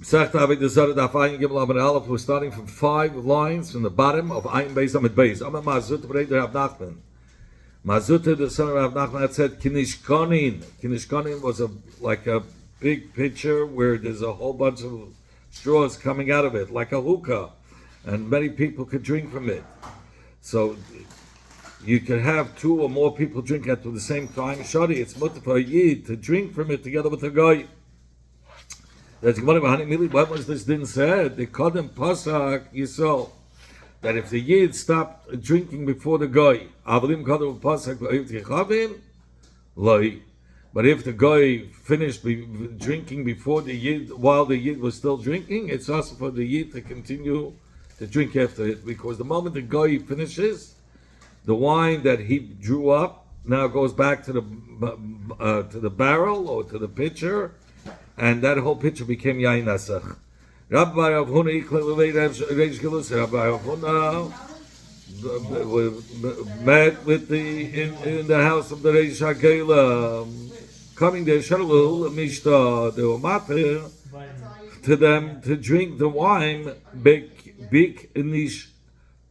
Masechta Avoda Zara Daf Ayin Gimel Amud Aleph. We're starting from 5 lines from the bottom of Ayin Beis Amud Beis. Amar Mazut B'rei Rav Nachman. Mazut, the son of Rav Nachman, had said Kinishkonin. Kinishkonin was like a big pitcher where there's a whole bunch of straws coming out of it, like a hookah, and many people could drink from it. So you could have 2 or more people drink at the same time. Shadi, it's mutter for a yid to drink from it together with a guy. What was this din said? The Kodem Pasak Yisrael, that if the yid stopped drinking before the guy, Avalim Kodem Pasak Loi. But if the guy finished drinking before the yid, while the yid was still drinking, it's also for the yid to continue to drink after it, because the moment the guy finishes, the wine that he drew up now goes back to the barrel or to the pitcher, and that whole pitcher became yain nasach. Rabbi Rav Huna met with in the house of the Reish Hagela, coming there, they were matter to them to drink the wine big nish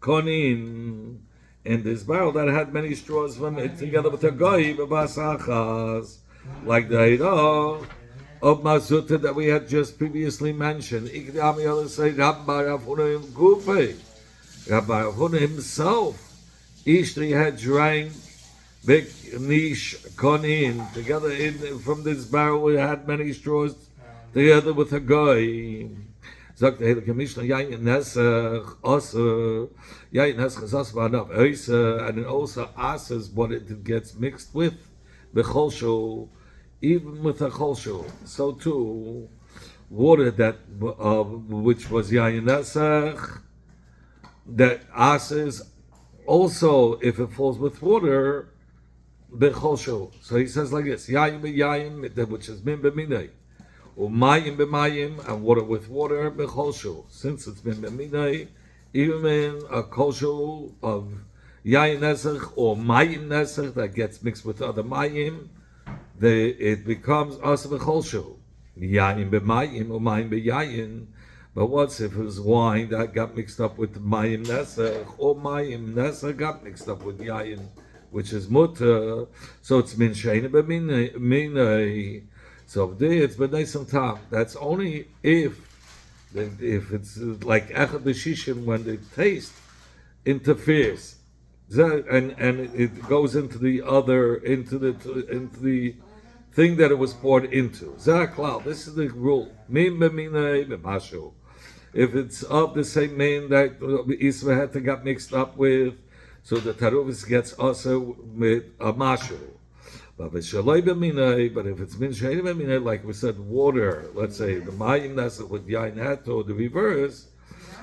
konin in this barrel that had many straws from it, together with a goy b'basachas, like the Eidah of Mazuta that we had just previously mentioned. Rabbi Rav Huna himself, Ishtri had drank big nish konin together from this barrel. We had many straws together with a guy. Sagt der Heilige Mishnah, Yain Nesach, also, Yain Nesach is also enough. And it also asks what it gets mixed with, the cholshu, even with a cholshu. So too, water that, which was Yain Nesach, that asks, also, if it falls with water, the cholshu. So he says like this, Yain Yain, which is min b'minay. Umayim b'mayim, and water with water b'cholshu. Since it's been b'minay, even in a koshu of yayin nesach or mayim nesach that gets mixed with other mayim, it becomes also b'cholshu. Yayin b'mayim, umayim b'yayin. But what's if it was wine that got mixed up with mayim nesach, or mayim nesach got mixed up with yayin, which is mutter, so it's min sheina b'minay. So there it's b'nei some time. That's only if it's like echad b'shishim, when the taste interferes, and it goes into the other into the thing that it was poured into. Zara, this is the rule. Min b'minei b'mashu. If it's of the same min that Isra had to got mixed up with, so the taruvis gets also with a mashu. But if it's min she'ein b'minay, like we said, water, let's say the mayim nasa with yain hato, the reverse,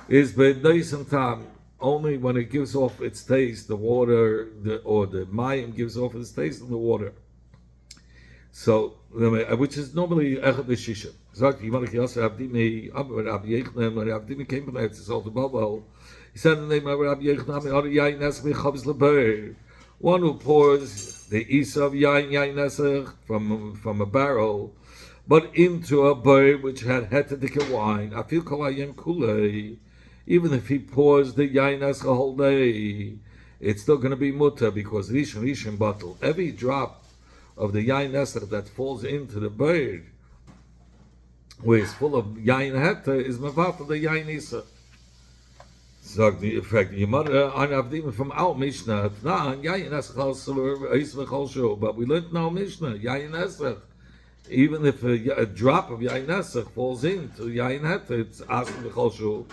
is b'neisim tam, only when it gives off its taste, the water, or the mayim gives off its taste in the water. So, which is normally echad b'shishim. Zak Yimarach Yasser Abdimi, Rabbi Yechon, when Abdimi came from the Eretz to Babel, he said in the name of Rabbi Yechon, yain nasa b'chavz leber, one who pours the isa of yain nesach from a barrel, but into a bird which had hetadik wine. I feel kolayim kulei. Even if he pours the yain nesach a whole day, it's still going to be mutter, because rishon bottle. Every drop of the yain nesach that falls into the bird, where it's full of yain heta, is mevatel the yain isa. So the effect Yemara on Avdim from our Mishnah, Yayin Nesach, but we learned in our Mishnah, Yayin Nesach, even if a drop of Yayin Nesach falls into Yayin Heta, it's asking the Cholshu.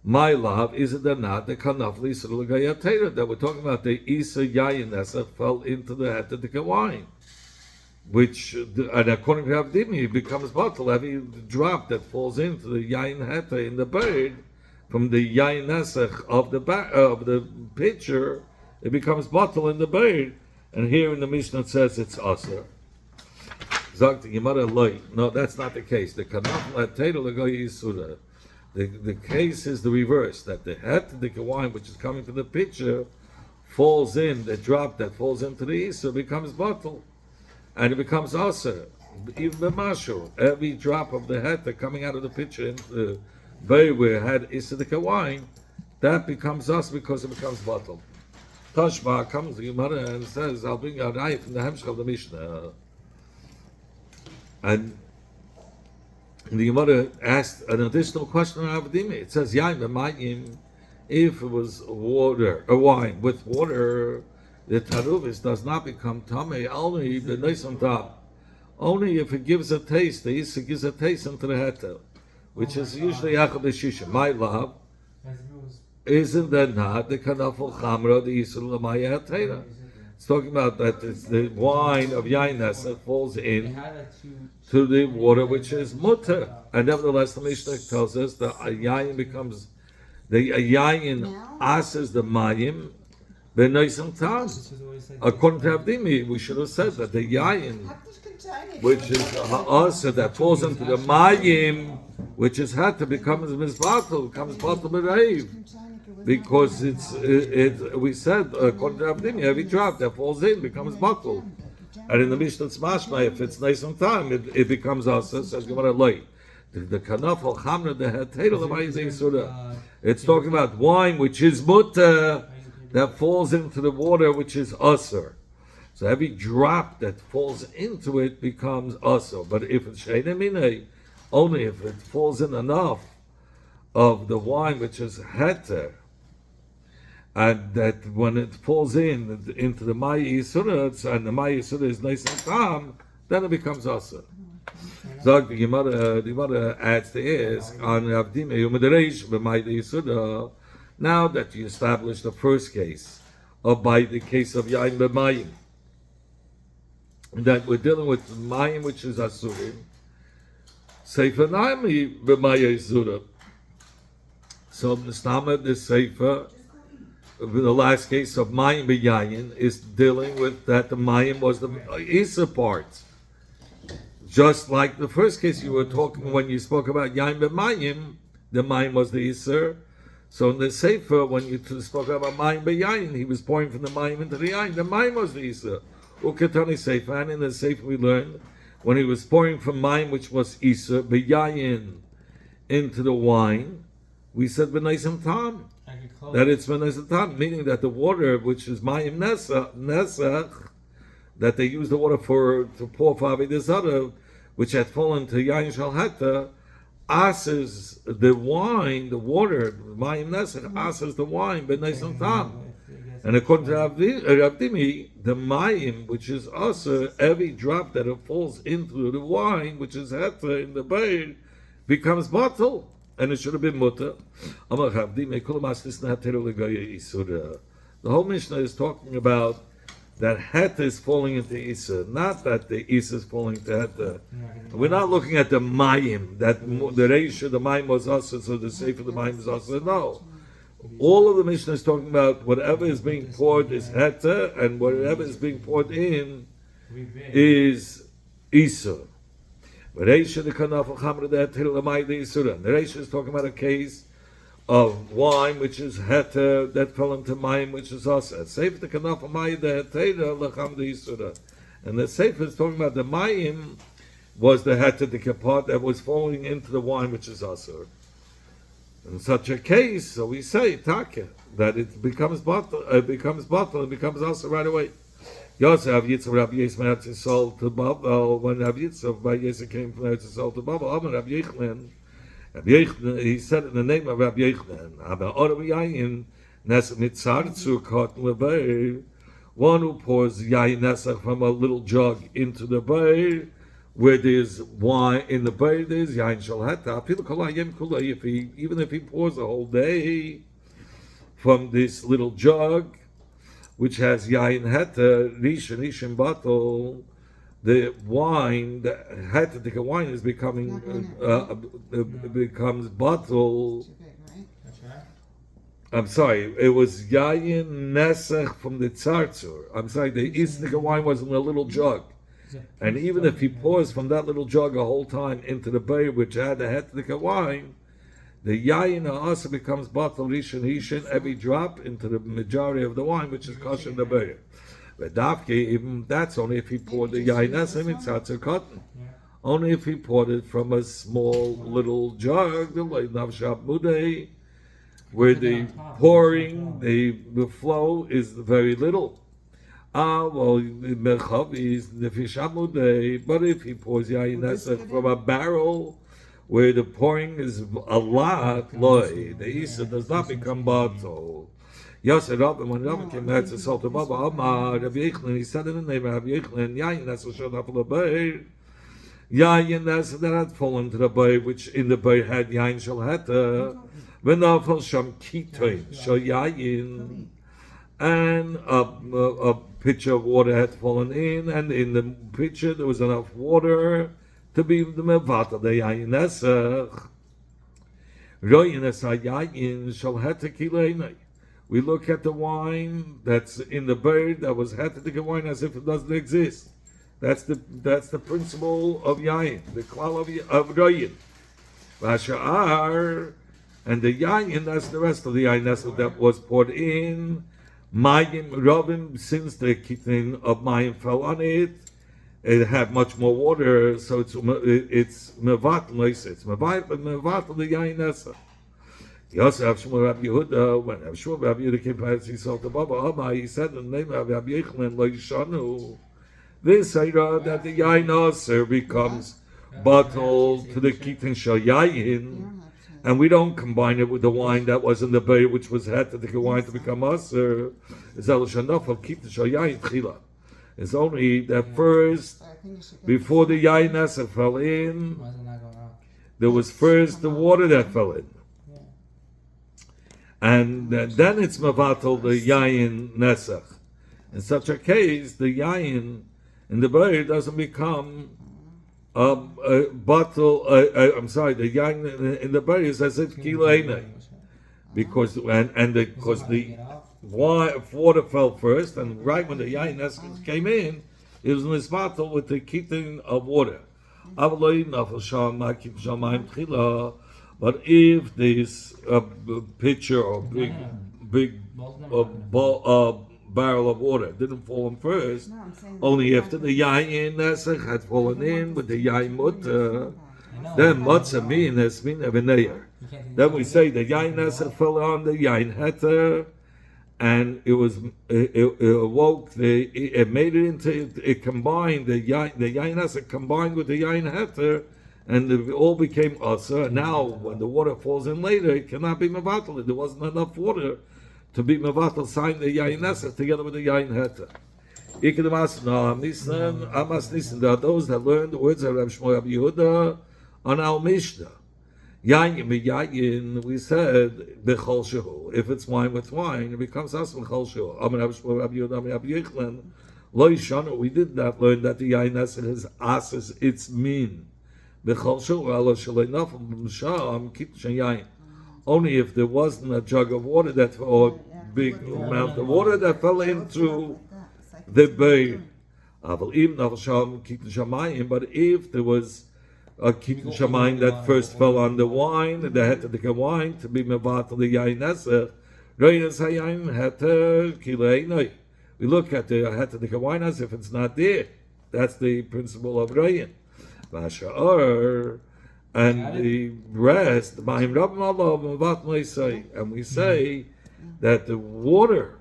My love, is it or not the Kanafli Surulagayatera that we're talking about? The Isa Yayin Nesach fell into the Heta wine, which, and according to Avdim, it becomes bottle. Every drop that falls into the Yayin Heta in the bird, from the yain nesach of the pitcher, it becomes bottle in the bird, and here in the Mishnah it says it's aser. Zakt Yemara loy. No, that's not the case. The kanaf lateiru legoy yisura. The case is the reverse, that the het the wine which is coming from the pitcher falls in, the drop that falls into the Isra becomes bottle, and it becomes aser. even the marshal, every drop of the heter coming out of the pitcher into the bay where it had Isidika wine, that becomes us because it becomes bottle. Tashma comes to Gemara and says, I'll bring you a raya from the Hemshech of the Mishnah. And the Gemara asked an additional question on Avdimi. It says, Yain b'mayim, if it was water, a wine with water, the taruvis does not become tamei, only the nisan tam. Only if it gives a taste, the Issa gives a taste into the heter, which is usually Yachad Shisha. My love, isn't that not the kanafel chamra, the Issa l'maya hatera? It's talking about that it's the wine of yain that falls in to the water which is mutter. And nevertheless, the Mishnah tells us that a yain becomes, the yain asses the mayim, b'noisam tam. According to Avdimi, we should have said that the yain, which is ha'asa, that falls into the mayim, which is had to becomes misbatel, becomes batel b'reiv. Because we said, according to Avdimi, every drop that falls in becomes batel. And in the Mishnah Mashma, if it's nice on time, it becomes asa, says Gemara Loi. The kanaf al-chamra, the heteira, the ma'izei surah. It's talking about wine which is mutter, that falls into the water which is asr. So every drop that falls into it becomes asr. But if it's sheina minei, only if it falls in enough of the wine which is heter, and that when it falls into the Ma'i Yisura, and the Ma'i Yisura is nice and calm, then it becomes asr. So the Gemara adds to ask on Avdim Yumaderesh b'Ma'i Yisura. Now that you established the first case of by the case of Yain b'Mayim, that we're dealing with Mayim which is Asurim, Sefer Naimi b'Maya Yisura. So the Stama, the Sefer, the last case of Mayim b'Yayin is dealing with that the Mayim was the Isa part. Just like the first case you were talking when you spoke about Yain b'Mayim, the Mayim was the Isa. So in the Sefer, when you spoke about Mayim b'Yayin, he was pouring from the Mayim into the Yayin. The Mayim was the Isa. Uketani Sefer, and in the Sefer we learned when he was pouring from Mayim, which was Isa, b'Yayin, into the wine, we said b'Naisam Tam. That it's b'Naisam Tam, meaning that the water, which is Mayim Nesach, that they use the water to pour for Avoda zara, which had fallen to Yain Shal Heta, asses the wine, the water, Mayim Nesach, asses the wine, b'Naisam Tam. And according to Avdimi, the Mayim, which is asa, every drop that it falls into the wine, which is heta in the bay, becomes batel, and it should have been mutter. The whole Mishnah is talking about that heta is falling into isa, not that the isa is falling into heta. We're not looking at the Mayim, that the reisha, the Mayim was asa, so the sefer the Mayim is asa. No. All of the Mishnah is talking about whatever is being poured is heta, and whatever is being poured in is isa. The Reisha is talking about a case of wine which is heta that fell into mayim which is asa. Sefer the kanaf mayim the hetera lecham the isura, and the sefer is talking about the mayim was the heta the kapot that was falling into the wine which is asa. In such a case, so we say taka that it becomes bottle, it becomes also right away. Yosef Rav Yitzchak Rabbi Yisrael sold to Babel when Rav Yitzchak by Yisrael came from Eretz Yisrael to Babel. Amar Rav Yechlan, he said in the name of Rav Yechlan, Abba Orav Yayin Nes Mitzartzu Cotton Lebei, one who pours Yayin Nesach from a little jug into the bay, where there's wine in the bay, there's yain shal heta. Even if he pours a whole day from this little jug, which has yain heta, rishon bottle, the wine, the heta, the wine is becoming becomes bottle. I'm sorry, it was yain nesach from the tzartzur. I'm sorry, the isnika wine was in a little jug. And even if he pours from that little jug a whole time into the bay, which had the hetika wine, the yayin also becomes batal rishon every drop into the majority of the wine, which is kosher in the bay. Vedavke, even that's only if he poured the yain nesach mitzatzer cotton. Only if he poured it from a small little jug, where the pouring, the flow is very little. Well, but if he pours yain nesach from a barrel, where the pouring is a lot, loy, the isa does not become bottle. Yosef Rabbi, when Rabbi came back to Sultan Baba, Amar, Rabbi Yechlin, he said in the name of Rabbi Yechlin, yain nesach showed up the beir. Yain nesach that had fallen to the beir, which in the beir had yain shalheta, v'nafal sham kitoin shal yain, and a pitcher of water had fallen in, and in the pitcher there was enough water to be the mevata the yain nesach. Royin esay yain shalheta kileinai. We look at the wine that's in the bird that was hetetic wine as if it doesn't exist. That's the principle of yain, the klal of royin. Vasha'ar, and the yain, that's the rest of the yain that was poured in. Mayim robim, since the kitin of mayim fell on it, it had much more water, so it's mevatel, it's mevatel the yain nesach. Yosef Shmuel Rabbi Yehuda, when Shmuel Rabbi Yehuda came past, he saw the Baba, he said in the name of Rabbi Yechlan, Lo Yishanu, this Saira that the Yain Aser becomes bottled to the Kitin Shal Yain, and we don't combine it with the wine that was in the bay, which was had to take a wine to become Aser. It's El Shanaf of Kitin Shal Yain Tchila. It's only that first, before the Yain Aser fell in, there was first the water that fell in. And then it's mevatel the yayin nesach. In such a case, the yayin in the beir doesn't become a bottle. I'm sorry, the yayin in the beir is as if kileinei, because because the water fell first, and right when the yayin nesach came in, it was misvatel with the kitin of water. But if this pitcher or big barrel of water didn't fall in first, only after the yayin nesach had fallen in with the yayin mutter, then matzah means v'neir. Then we say the yayin nesach fell on the yayin heter, and it awoke it made it into it combined the yayin nesach combined with the yayin heter. And it all became asa. Now, when the water falls in later, it cannot be mevatel. There wasn't enough water to be mevatel, sign the yain nesach together with the yain heta. There are those that learn the words of Rabbi Shmuel Rabbi Yehuda on our Mishnah. Yayin, we said bechol shehu. If it's wine with wine, it becomes asa bechol shehu. Amen Rabbi Shmuel Rabbi Yehuda, Rabbi Yechlan. Lo yishanu. We did not learn that the yain nesach is asas. It's mean. Only if there wasn't a jug of water or big amount of water that fell into the bay. But if there was a kitin shamayim that first fell on the wine, and they had to take a wine to be mevatel the yain nesach, we look at the had to take a wine as if it's not there. That's the principle of rayin. And the rest, and we say that the water,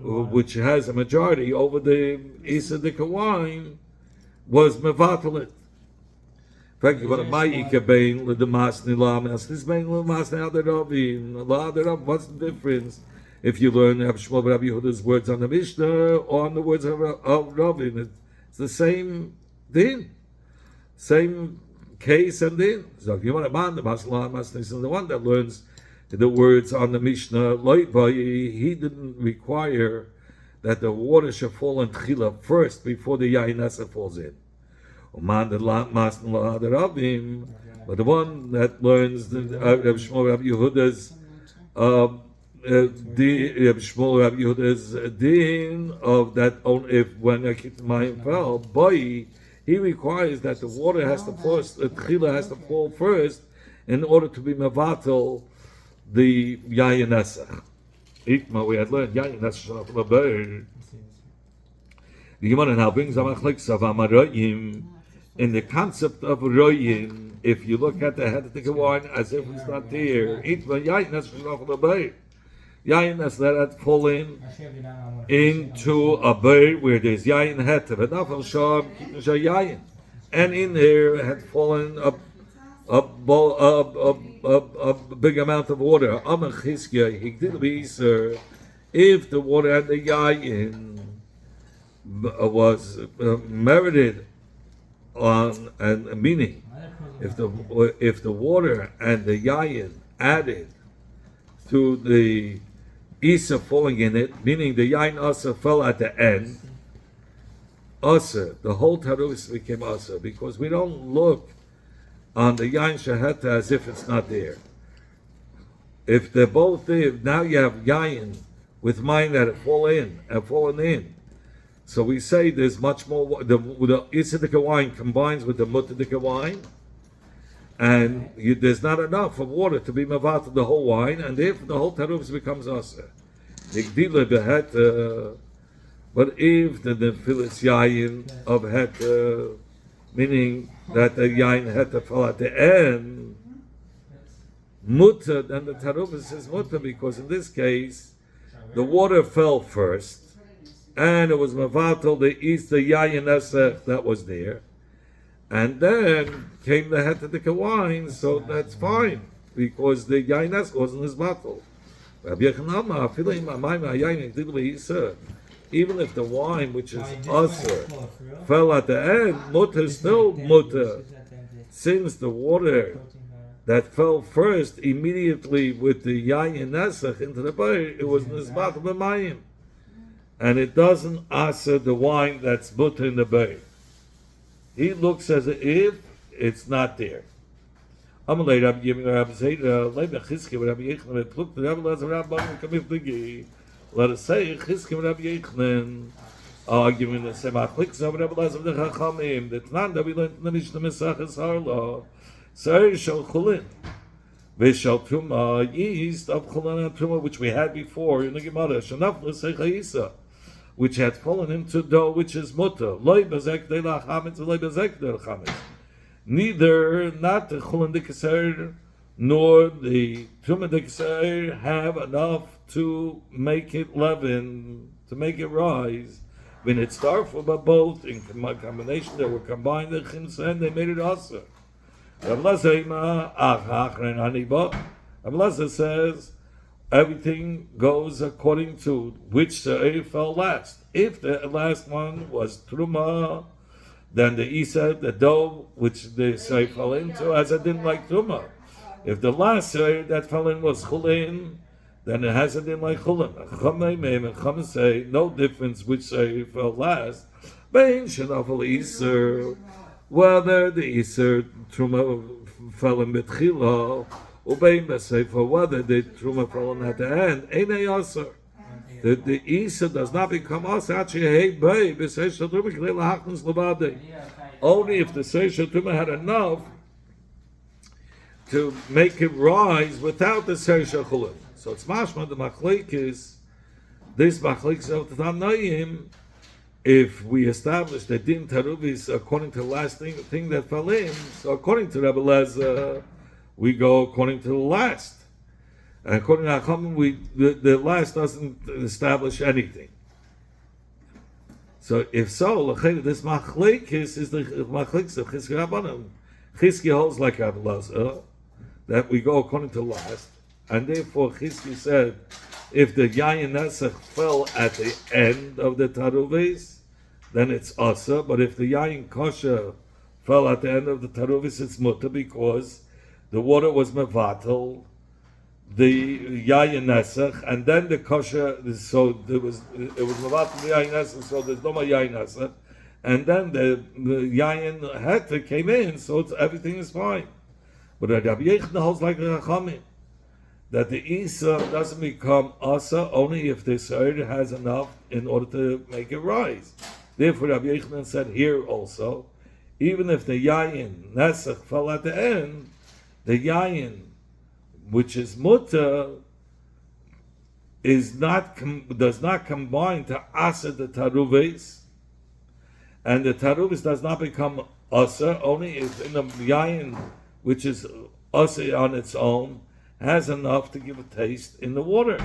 which has a majority over the Isadika wine, was mevatalit. Thank you. What's the difference if you learn Rabbi Shmuel Rabbi Yehuda's words on the Mishnah or on the words of Ravin? It's the same thing. Same case and din. So if you want to ban the one that learns the words on the Mishnah, he didn't require that the water should fall in tchila first before the yain nesach falls in. But the one that learns the Rabbi Shmuel Rabbi Yehuda's Rabbi Shmuel Rabbi Yehuda's din of that only if when a kitain fell, he requires that the water has to first, the tchila has to fall first in order to be mevatel the yayin nesach. Ikma, we had learned yayin nesach. The Gemara now brings a machlekes of Amarayim in the concept of royin. If you look at the head of the wine as if it's not there, yayin has let it fall into a bird where there's yayin hetev, and in there it had fallen a big amount of water. If the water and the yayin was merited on, and meaning if the water and the yayin added to the isa falling in it, meaning the yayin asa fell at the end, asa, the whole tarus became asa, because we don't look on the yayin shahata as if it's not there. If they're both there, now you have yayin with mine that have fallen in. So we say there's much more. The Isidika wine combines with the Mutadika wine, and there's not enough of water to be mavat the whole wine, and therefore the whole tarufs becomes aser. But if the nefilis yayin of het, meaning that the yayin het fell at the end, mutter, then the tarufs is mutter, because in this case the water fell first, and it was mavatal the yayin esech that was there, and then came the hetetika wine, so that's fine, because the yayin esech wasn't his battle. Even if the wine, which is aser, fell at the end, mutter still mutter, since the water that fell first immediately with the yayin esech into the bayr, it was nisbat b'mayim, and it doesn't aser the wine that's mutter in the bayr. He looks as if it's not there. Amalei Rabbi Yirmiyah Rabbi Zera Lebe Chizki Rabbi Yechon Pluk the Rabbi Lazar Rabbi Kamif Bigi. Let us say Chizki Rabbi Yechon arguing the same clicks of Rabbi Lazar the Chachamim. The Tnan that we learned in the Mishnah Mesachas Harlo. Say Shal Chulin. Veshal Tuma yeast of Chulin and Tuma, which we had before in the Gemara. Shanaf L'Seichaisa, which had fallen into dough, which is mutter. Loi Bezek De La Chametz Loi Bezek De La Chametz. Neither, not the Chulin Dikeser, nor the Tuma Dikeser have enough to make it leaven, to make it rise. When it started, but both in combination, they were combined, the Chimsa, and they made it also. Rabbi Lazar says, everything goes according to which Se'er fell last. If the last one was Truma, then the Isa, the dough, which the Se'er fell into, as I didn't like Truma. If the last Se'er that fell in was Chulin, then it has a din like Chulin. Chachamim say, no difference which Se'er fell last. Bein Shenafel Iser, whether the Iser Truma fell in Betchila, Ubein Besefer, whether the Truma fell in at the end, Einei Aser. The Isa does not become Aser, actually, hey, babe, Besefer Truma, K'lei Lahachnis Levadei. Only if the Sefer Truma had enough to make it rise without the Sefer Chulin. So it's mashma, the Machleik is, this Machleik is of the Tanaim. If we establish that din taruv is according to the last thing that fell in, so according to Rabbi Lezer, we go according to the last. And according to Chachamim, the last doesn't establish anything. So if so, this machlekes is the machlekes of Chizki Rabbanim. Chizki holds like Rabbi Lezer, that we go according to the last, and therefore Chizki said, if the yayin nesach fell at the end of the taruvis, then it's asa. But if the yayin kosher fell at the end of the taruvis, it's mutter, because the water was mevatel, the yayin nesach, and then the kosher. So it was mevatel the yayin nesach. So there's no more yayin nesach, and then the yayin heter came in. So everything is fine. But Rabbi Yechon holds like the Chachamim, that the Isa doesn't become Asa only if the Seir has enough in order to make it rise. Therefore, Rabbi Yechon said here also, even if the Yayin Nesach fell at the end, the Yayin, which is Mutter, does not combine to Asa the Taruves, And the taruvis does not become asa only if in the yayin, which is asa on its own, has enough to give a taste in the water.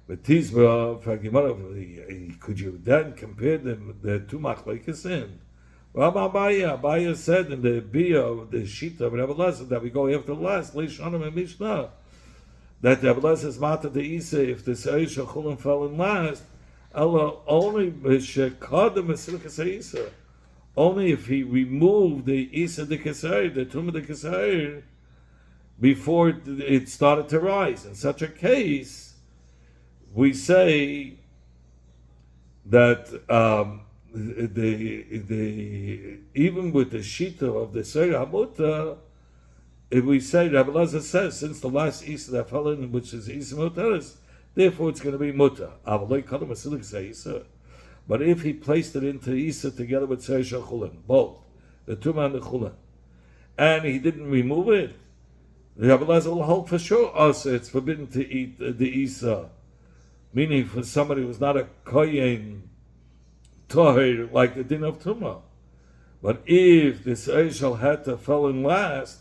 But Tizra, could you then compare the two machlekes in? Rabbi Abaya said in the Bia, the Shita of Rabbi Lezer, that we go after the last, Leishanim and Mishnah, that Rabbi Lezer's Mata de Isa, if the Seisha Chulim fell in last, Allah only only if he removed the Isa de Kesair, the Tumah de Kesair, before it started to rise. In such a case, we say that even with the Shita of the Seir Hamuta, if we say, Rabbi Lezer says, since the last Isa that fell in, which is Isa Muteris, therefore it's going to be Muta. But if he placed it into Isa together with Seir Shachulin, both, the Tumah and the Chulin, and he didn't remove it, Rabbi Lezer will hold for sure also it's forbidden to eat the Isa. Meaning for somebody who's not a Kohen Toher like the din of Tumah. But if the Seishal Heta fell in last,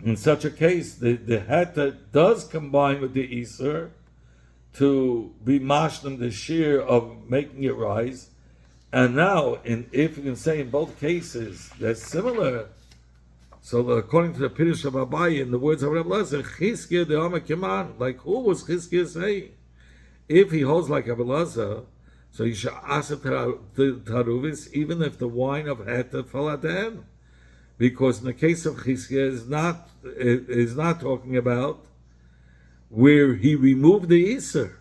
in such a case, the Heta does combine with the Isser to be mashlim the shear of making it rise. And now, if you can say in both cases, they're similar. So according to the Pirush of Abaye, in the words of Rabbi Lezer, Chizkiah de Amar Kiman, like who was Chizkiah saying? If he holds like Rabbi Lezer, so you should ask the taruvis, even if the wine of Heta fell at the end, because in the case of Chizkiah is not talking about where he removed the Isser.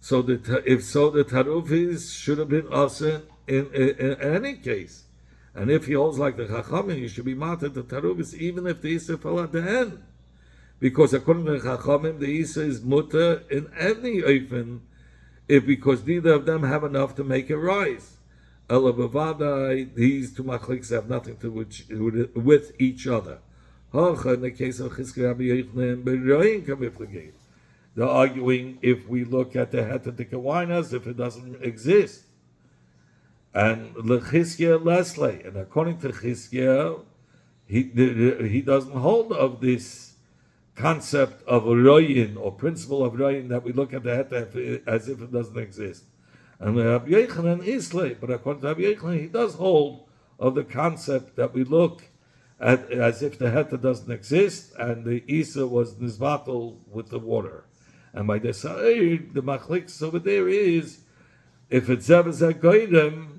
So if so, the taruvis should have been also in any case. And if he holds like the Chachamim, he should be mated the taruvis, even if the Isa fell at the end. Because according to the Chachamim, the Isa is mutter in any oifen, because neither of them have enough to make it rise. Avoda, these two machliks have nothing to with each other. In the case of Chizkiah they're arguing if we look at the Hetatik wine as if it doesn't exist. And Chizkiah Leslie, and according to Chizkiah, he doesn't hold of this concept of royin or principle of royin that we look at the heta as if it doesn't exist. And Rabbi Yochanan Islay, but according to Rabbi Yochanan, he does hold of the concept that we look at as if the heta doesn't exist and the Isa was nisbatel with the water. And by the side, the machliks over there is if it's Zevazah Goydem,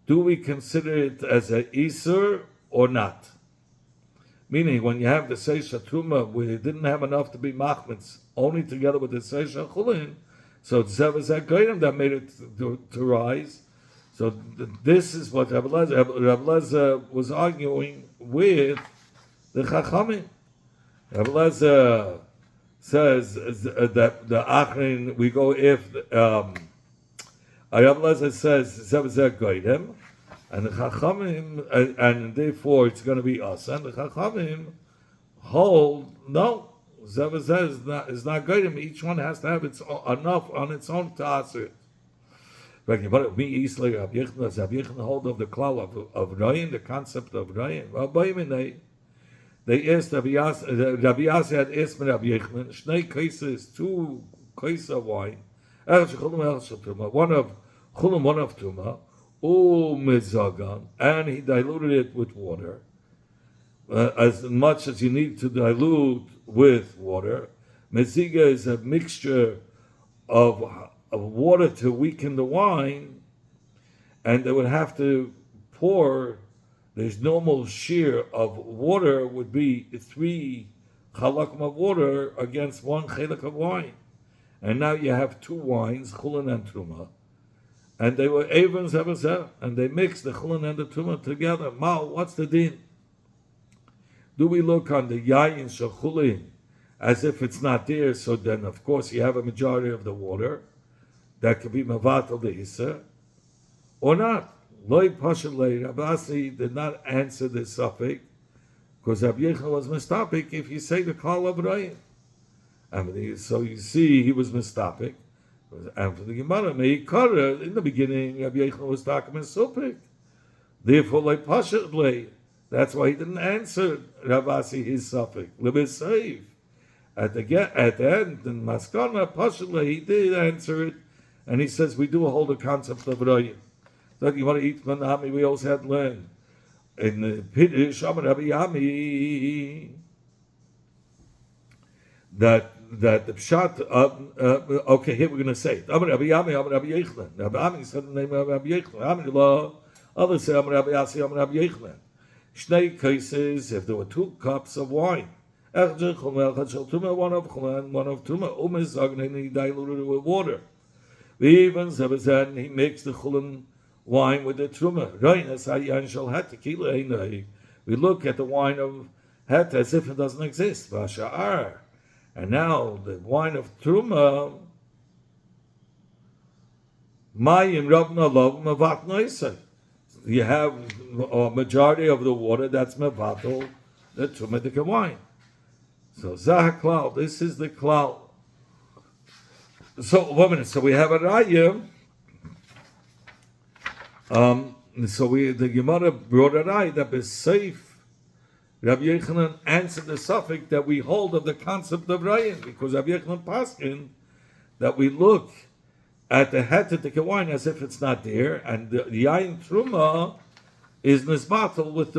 do we consider it as an Isur or not? Meaning, when you have the Seisha Truma, where it didn't have enough to be Machmitz, only together with the Seisha Chulin, so it's Zevazah Goydem that made it to rise. So this is what Rabbi Lezer was arguing with the Chachamim. Rabbi Lezer says that the Achrin, we go if... Rabbi Lezer says Zevazah Goydem, and the Chachamim, and therefore it's going to be us. And the Chachamim hold no, Zevazah is not Goydem. Each one has to have enough on its own to answer it. But me easily Rabbi Yochanan hold of the klal of Rayin, the concept of Rayin. They asked Rabbi Yasi had asked me Rabbi Yochanan, Shnei cases, 2 cases of wine. One of Chulam, one of Tumah, Mizagan, and he diluted it with water, as much as you need to dilute with water. Meziga is a mixture of water to weaken the wine, and they would have to pour. There's normal shear of water would be 3 chalakim of water against 1 chelak of wine. And now you have 2 wines, Chulin and Truma. And they were Avon Zevazah, and they mixed the Chulin and the Truma together. Mal, what's the din? Do we look on the Yayin Shachulin as if it's not there? So then, of course, you have a majority of the water that could be Mavatal the Issa, or not. Loi Pashalei, Rabbi Asi did not answer this suffix, because Rabbi Yochanan was mistapik if you say the Kal of Rayim. So you see, he was mistapik. And for the Gemara, Meikara, in the beginning, Rabbi Yechon was talking in Supik. Therefore, like Pashatly, that's why he didn't answer Ravasi his suffix. Libis save. At the end, in Maskana, Pashatly, he did answer it, and he says we do hold the concept of Rayim. So you want to eat Manami, we also had learned. In the Piddish, Rabbi Yami, that the pshat. Okay, here we're going to say it. Rabbi Yami, Rabbi Yechlan. Rabbi Yami said the name of Rabbi Yechlan. Others say Rabbi Yasi, Rabbi Yechlan. Shnei cases if there were 2 cups of wine. One of chulin, one of tuma. Umis agneini diluted with water. Even Zebazan, he makes the chulin wine with the truma. We look at the wine of het as if it doesn't exist. And now the wine of truma, mayim rabna lov mavat noisei. You have a majority of the water that's mevatel, the trumatic wine. So zah klal, this is the klal. So 1 minute. So we have a raya. The Gemara brought a raya that is safe. Rabbi Yochanan answered the suffix that we hold of the concept of raya, because Rabbi Yochanan paskin that we look at the hetetik wine as if it's not there, and the yain truma is nisbatel with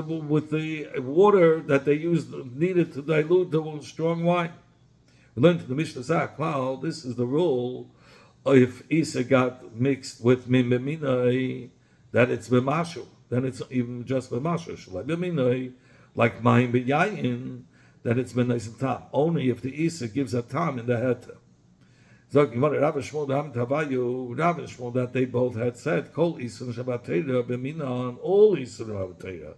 the water that they needed to dilute the strong wine. We learned in the Mishnah Zaklal, this is the rule. If Isa got mixed with mimimina, that it's b'mashu, then it's even just b'mashu. Shalai b'minai, like mayim b'yayin, that it's b'nais and tam. Only if the Isa gives a tam in the heta. Rav Shmuel that they both had said, Kol Isun Shabbatera b'minan, all Isun Shabbatera.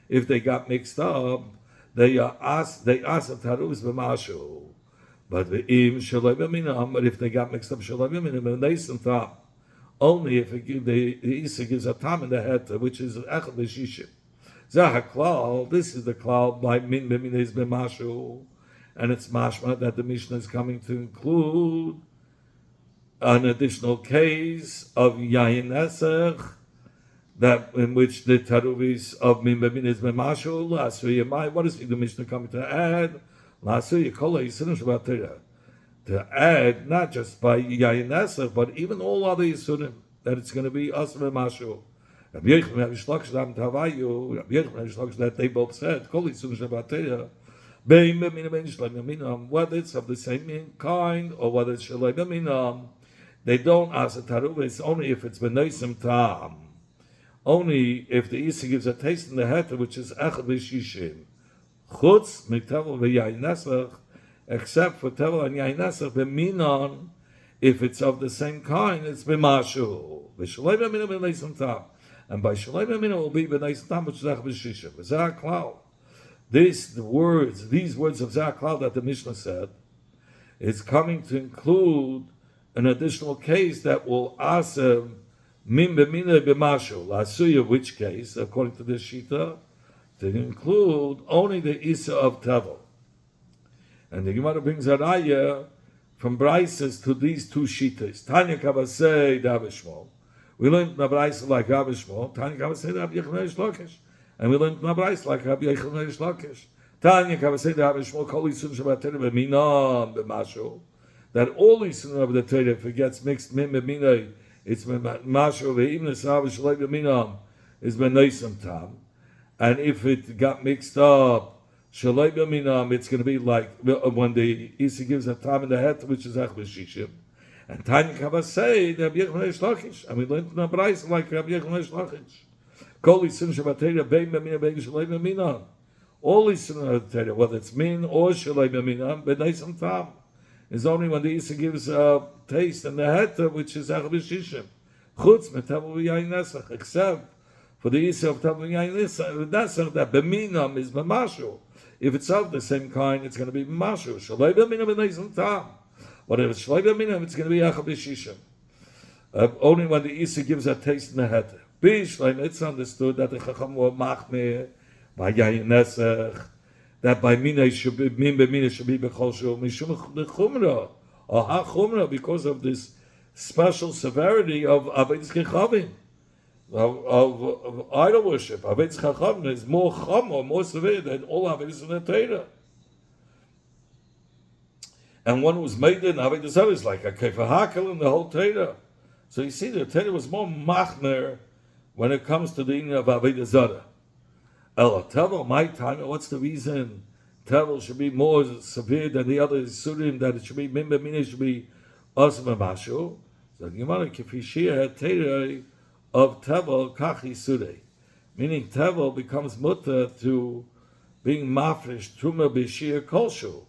If they got mixed up, they asked taruz b'mashu. But if they got mixed up, only if the Isa gives a tam in the head, which is echad b'shishim. This is the klal by min b'minez b'mashu, and it's mashma that the Mishnah is coming to include an additional case of yayin nesach, that in which the taruvis of min b'minez b'mashu. What is the Mishnah coming to add? To add not just by yayin nesach, but even all other yisurim, that it's going to be asr v'mashu. Rabbi Yechon that they both said, whether it's of the same kind or whether it's shalei b'minam, they don't ask a taruv. It's only if it's b'neisim tam, only if the isa gives a taste in the heter, which is echad b'shishim. Chutz miktevel v'yayin nesach, except for tevel and yayin nesach b'minon, if it's of the same kind, it's b'mashu. V'shalei b'minam b'neisim tam, and by shalei b'minam will be b'neisim tam, which is echad b'shishim. V'zah klal. These words of Zah klal that the Mishnah said, is coming to include an additional case that will asem min b'minay b'mashu la'asuya, which case, according to this shita, to include only the isa of tevel. And the Gemara brings a raya from Braises to these 2 shitas. Tanya Kavasei Rabbi Shmuel. We learned the Braises like Rabbi Shmuel. Tanya Kavasei Rabbi Yechon Lakish. And we learned the Braises like Rabbi Yechon Lakish. Tanya Kavasei Rabbi Shmuel Kol Yisun Shabbatera b'minam b'mashu. That all Yisun of the Torah, if it gets mixed min b'minay, it's b'mashu ve'im nesav v'shalei b'minam is b'neisam tam. And if it got mixed up, shalei b'minam, it's going to be like when the Isa gives a tam in the head, which is ech b'shishim. And Tanya Kavasei Rabbi Yechon Lakish. And we learned in the Braises like Rabbi Yechon Lakish. Kol Yisun Shabbatera bein b'minam bein shalei b'minam. All Yisun of the Torah, whether it's min or shalei b'minam, b'neisam tam, is only when the Isa gives a taste in the heta, which is echad b'shishim. Chutz me'tevel v'yayin nesach, except for the Isa of tevel v'yayin nesach, that b'minam is b'mashu. If it's of the same kind, it's going to be b'mashu. Shalei b'minam b'neisam tam. But if it's shalei b'minam, it's going to be echad b'shishim. Only when the Isa gives a taste in the heta. B'ishleim, it's understood that the Chacham were machmir by yayin nesach, that by mina should be min b'mina should be b'chol shul mishum chumra or ha chumra, because of this special severity of Avodas Kechavim, of idol worship. Avodas Kechavim is more chamor, more severe than all Avodas in the Torah. And one was made in Avodah Zara is like a kefer hakel in the whole Torah. So you see, the Torah was more machmer when it comes to the union of Avodah Zara. Ella Tevel, my time, what's the reason Tevel should be more severe than the other Surim, that it should be Mimba Mina, should be Asam Mashu? So the Gemara, Kifishia Torah of Tevel Kachi Surei. Meaning Tevel becomes mutter to being mafresh, Truma B'Shir Kolshu.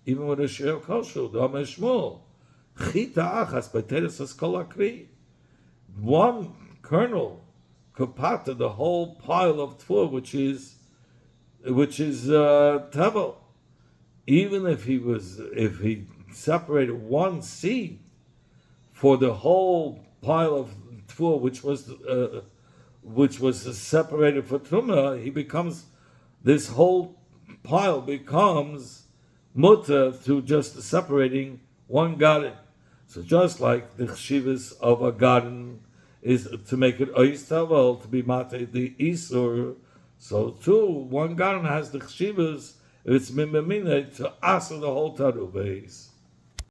Even with a Shir Kolshu, the Amar Shmuel. Chita Achas, B'Teres Askol Akri. One kernel could pater the whole pile of tfur, which is tevel. Even if he separated one seed for the whole pile of tfur, which was separated for truma, this whole pile becomes mutter to just separating one garden. So just like the chshivas of a garden is to make it ois tevel, to be mate the isur, so too one garden has the chshivas, it's mimemine to answer the whole taru base.